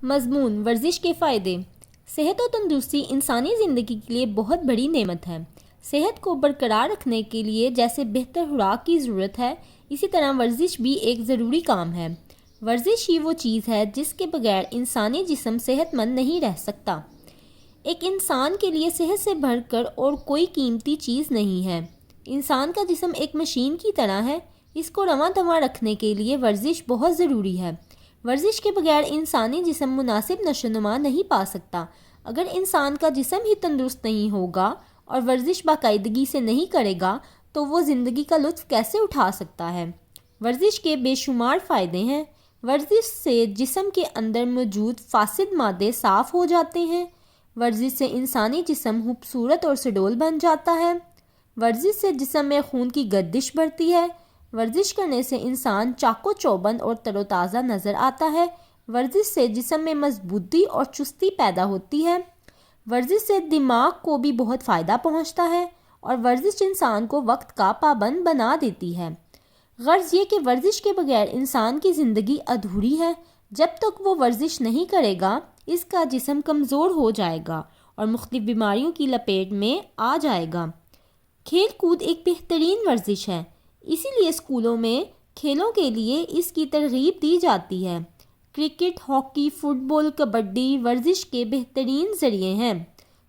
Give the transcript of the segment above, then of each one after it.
مضمون: ورزش کے فائدے۔ صحت و تندرستی انسانی زندگی کے لیے بہت بڑی نعمت ہے۔ صحت کو برقرار رکھنے کے لیے جیسے بہتر خوراک کی ضرورت ہے، اسی طرح ورزش بھی ایک ضروری کام ہے۔ ورزش ہی وہ چیز ہے جس کے بغیر انسانی جسم صحت مند نہیں رہ سکتا۔ ایک انسان کے لیے صحت سے بڑھ کر اور کوئی قیمتی چیز نہیں ہے۔ انسان کا جسم ایک مشین کی طرح ہے، اس کو رواں دواں رکھنے کے لیے ورزش بہت ضروری ہے۔ ورزش کے بغیر انسانی جسم مناسب نشو و نما نہیں پا سکتا۔ اگر انسان کا جسم ہی تندرست نہیں ہوگا اور ورزش باقاعدگی سے نہیں کرے گا تو وہ زندگی کا لطف کیسے اٹھا سکتا ہے؟ ورزش کے بے شمار فائدے ہیں۔ ورزش سے جسم کے اندر موجود فاسد مادے صاف ہو جاتے ہیں۔ ورزش سے انسانی جسم خوبصورت اور سڈول بن جاتا ہے۔ ورزش سے جسم میں خون کی گردش بڑھتی ہے۔ ورزش کرنے سے انسان چاق و چوبند اور تر و تازہ نظر آتا ہے۔ ورزش سے جسم میں مضبوطی اور چستی پیدا ہوتی ہے۔ ورزش سے دماغ کو بھی بہت فائدہ پہنچتا ہے اور ورزش انسان کو وقت کا پابند بنا دیتی ہے۔ غرض یہ کہ ورزش کے بغیر انسان کی زندگی ادھوری ہے۔ جب تک وہ ورزش نہیں کرے گا، اس کا جسم کمزور ہو جائے گا اور مختلف بیماریوں کی لپیٹ میں آ جائے گا۔ کھیل کود ایک بہترین ورزش ہے، اسی لیے اسکولوں میں کھیلوں کے لیے اس کی ترغیب دی جاتی ہے۔ کرکٹ، ہاکی، فٹ بال، کبڈی ورزش کے بہترین ذریعے ہیں۔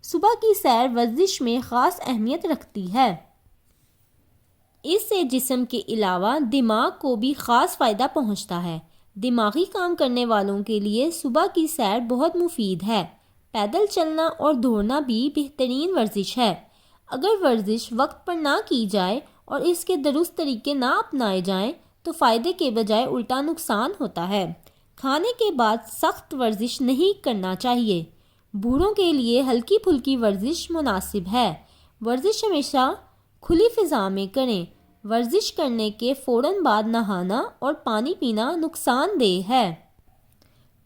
صبح کی سیر ورزش میں خاص اہمیت رکھتی ہے۔ اس سے جسم کے علاوہ دماغ کو بھی خاص فائدہ پہنچتا ہے۔ دماغی کام کرنے والوں کے لیے صبح کی سیر بہت مفید ہے۔ پیدل چلنا اور دوڑنا بھی بہترین ورزش ہے۔ اگر ورزش وقت پر نہ کی جائے اور اس کے درست طریقے نہ اپنائے جائیں تو فائدے کے بجائے الٹا نقصان ہوتا ہے۔ کھانے کے بعد سخت ورزش نہیں کرنا چاہیے۔ بوڑھوں کے لیے ہلکی پھلکی ورزش مناسب ہے۔ ورزش ہمیشہ کھلی فضا میں کریں۔ ورزش کرنے کے فوراً بعد نہانا اور پانی پینا نقصان دہ ہے۔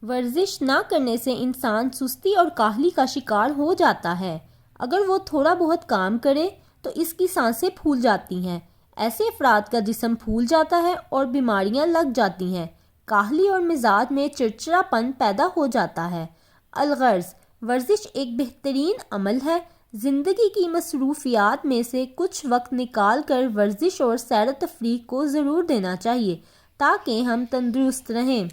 ورزش نہ کرنے سے انسان سستی اور کاہلی کا شکار ہو جاتا ہے۔ اگر وہ تھوڑا بہت کام کرے تو اس کی سانسیں پھول جاتی ہیں۔ ایسے افراد کا جسم پھول جاتا ہے اور بیماریاں لگ جاتی ہیں۔ کاہلی اور مزاج میں چڑچڑا پن پیدا ہو جاتا ہے۔ الغرض ورزش ایک بہترین عمل ہے۔ زندگی کی مصروفیات میں سے کچھ وقت نکال کر ورزش اور سیر و تفریح کو ضرور دینا چاہیے تاکہ ہم تندرست رہیں۔